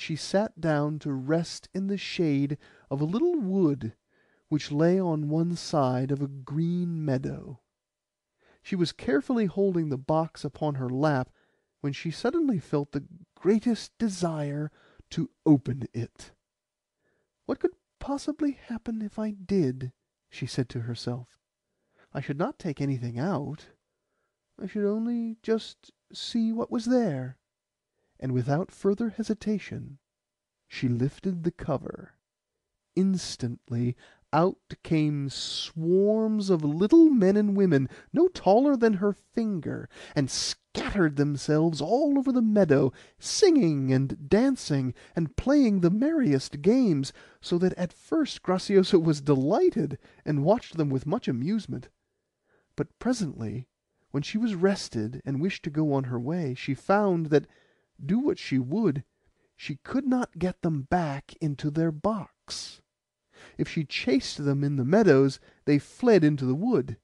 she sat down to rest in the shade of a little wood which lay on one side of a green meadow. She was carefully holding the box upon her lap when she suddenly felt the greatest desire to open it. "What could possibly happen if I did?" she said to herself. "I should not take anything out. I should only just see what was there." And without further hesitation she lifted the cover. Instantly out came swarms of little men and women, no taller than her finger, and scattered themselves all over the meadow, singing and dancing, and playing the merriest games, so that at first Graciosa was delighted, and watched them with much amusement. But presently, when she was rested, and wished to go on her way, she found that, do what she would, she could not get them back into their box. If she chased them in the meadows, they fled into the wood;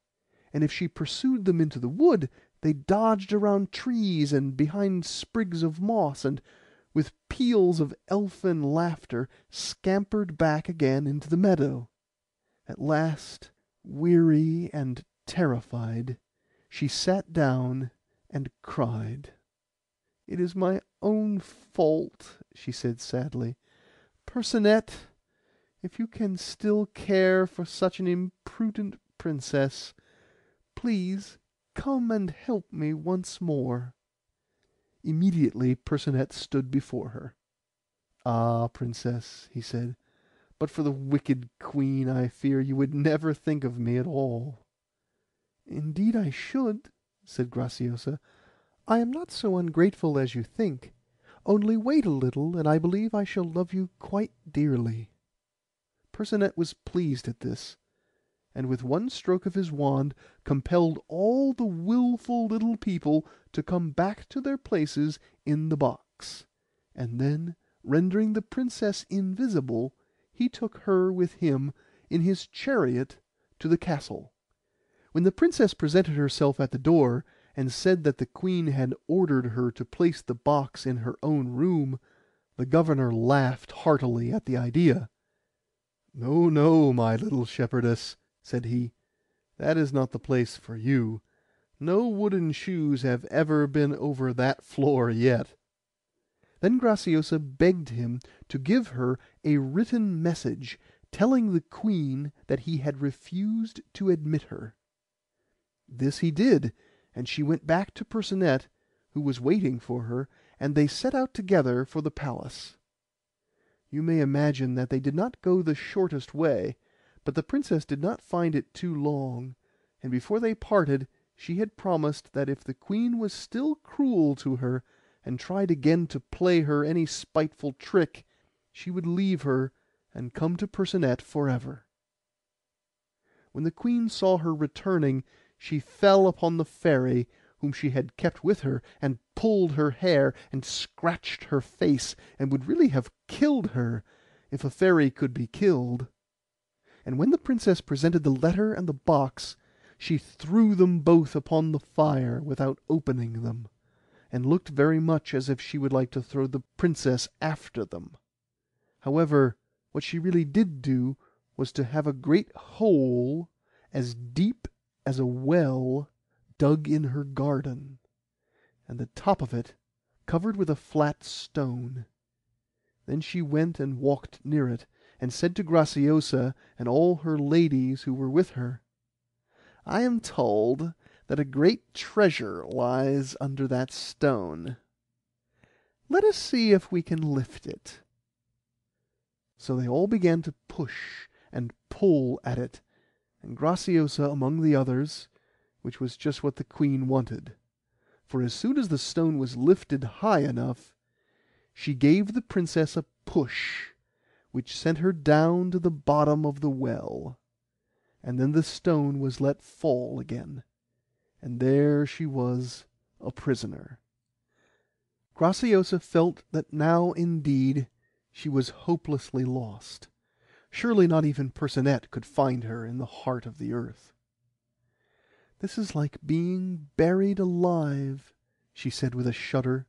and if she pursued them into the wood, they dodged around trees and behind sprigs of moss, and, with peals of elfin laughter, scampered back again into the meadow. At last, weary and terrified, she sat down and cried. "It is my own fault," she said sadly. "Percinet, if you can still care for such an imprudent princess, please come and help me once more." Immediately Percinet stood before her. "Ah, princess," he said, "but for the wicked queen, I fear you would never think of me at all." "Indeed I should," said Graciosa. "I am not so ungrateful as you think. Only wait a little, and I believe I shall love you quite dearly." Percinet was pleased at this, and with one stroke of his wand compelled all the wilful little people to come back to their places in the box, and then, rendering the princess invisible, he took her with him in his chariot to the castle. When the princess presented herself at the door, and said that the queen had ordered her to place the box in her own room, the governor laughed heartily at the idea. "No, no, my little shepherdess," said he, "that is not the place for you. No wooden shoes have ever been over that floor yet." Then Graciosa begged him to give her a written message, telling the queen that he had refused to admit her. This he did, and she went back to Percinet, who was waiting for her, and they set out together for the palace. You may imagine that they did not go the shortest way, but the princess did not find it too long, and before they parted she had promised that if the queen was still cruel to her, and tried again to play her any spiteful trick, she would leave her and come to Percinet for ever. When the queen saw her returning, she fell upon the fairy whom she had kept with her, and pulled her hair, and scratched her face, and would really have killed her, if a fairy could be killed. And when the princess presented the letter and the box, she threw them both upon the fire without opening them, and looked very much as if she would like to throw the princess after them. However, what she really did do was to have a great hole, as deep as a well, dug in her garden, and the top of it covered with a flat stone. Then she went and walked near it, and said to Graciosa and all her ladies who were with her, "I am told that a great treasure lies under that stone. Let us see if we can lift it." So they all began to push and pull at it, and Graciosa among the others, which was just what the queen wanted; for as soon as the stone was lifted high enough, she gave the princess a push, which sent her down to the bottom of the well, and then the stone was let fall again, and there she was a prisoner. Graciosa felt that now indeed she was hopelessly lost. Surely not even Percinet could find her in the heart of the earth. "This is like being buried alive," she said with a shudder.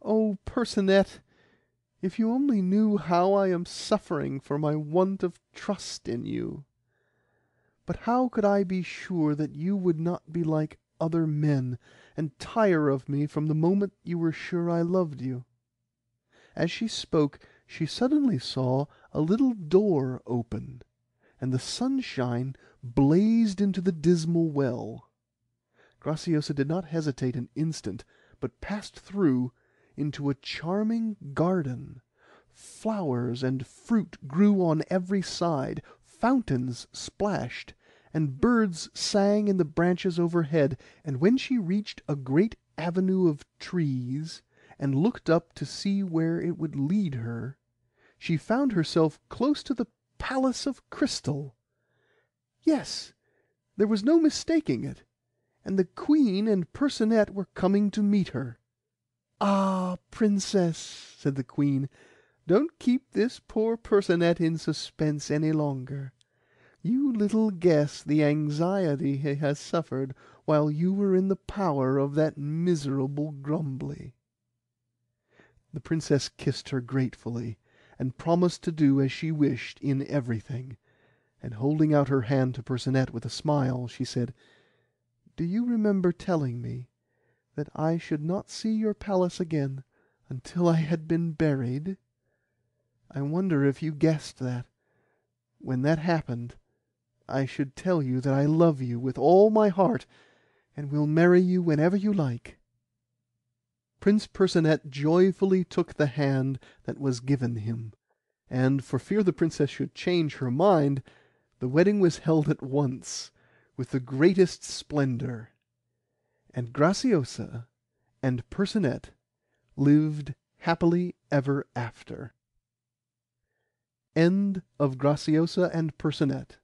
"Oh, Percinet, If you only knew how I am suffering for my want of trust in you. But how could I be sure that you would not be like other men, and tire of me from the moment you were sure I loved you?" As she spoke, she suddenly saw a little door open, and the sunshine blazed into the dismal well. Graciosa did not hesitate an instant, but passed through into a charming garden. Flowers and fruit grew on every side, fountains splashed, and birds sang in the branches overhead, and when she reached a great avenue of trees, and looked up to see where it would lead her, she found herself close to the Palace of Crystal. Yes, there was no mistaking it, and the Queen and Percinet were coming to meet her. "Ah, Princess," said the Queen, "don't keep this poor Percinet in suspense any longer. You little guess the anxiety he has suffered while you were in the power of that miserable Grumbly." The Princess kissed her gratefully, and promised to do as she wished in everything, and holding out her hand to Percinet with a smile, she said, "Do you remember telling me that I should not see your palace again until I had been buried? I wonder if you guessed that, when that happened, I should tell you that I love you with all my heart, and will marry you whenever you like." Prince Percinet joyfully took the hand that was given him, and, for fear the princess should change her mind, the wedding was held at once, with the greatest splendour, and Graciosa and Percinet lived happily ever after. End of Graciosa and Percinet.